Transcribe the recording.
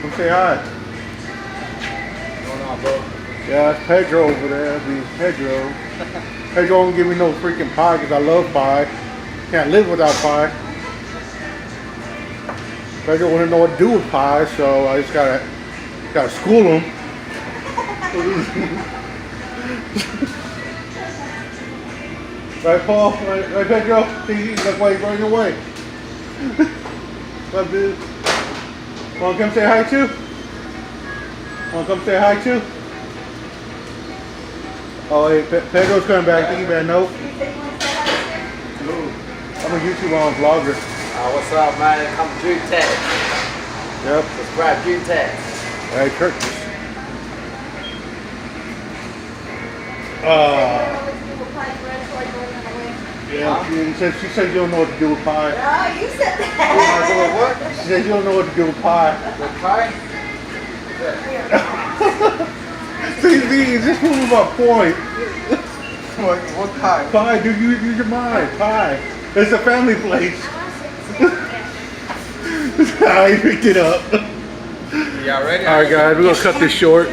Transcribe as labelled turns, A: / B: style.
A: Come say hi.
B: What's going on, bro?
A: Yeah, it's Pedro over there. I mean, Pedro. Pedro won't give me no freaking pie because I love pie. Can't live without pie. Pedro wouldn't know what to do with pie, so I just gotta school him. Right, Paul? Right, Pedro? Look why he's running away. What up, dude? Wanna come say hi too? Wanna come say hi too? Oh, hey, Pedro's coming back. I think you better know. I'm a YouTuber, vlogger.
B: What's up, man? Come to Dream Tech.
A: Yep.
B: Subscribe, Dream Tech.
A: Hey, Kurt. Yeah, she said you don't know what to do with pie.
C: No, you said that.
B: What?
A: She said you don't know what to do with pie.
B: With pie?
A: See, this was about point.
B: What pie?
A: Pie, dude, use your mind. Pie. It's a family place. I picked it up.
B: Y'all ready?
A: All right, guys, we're gonna cut this short.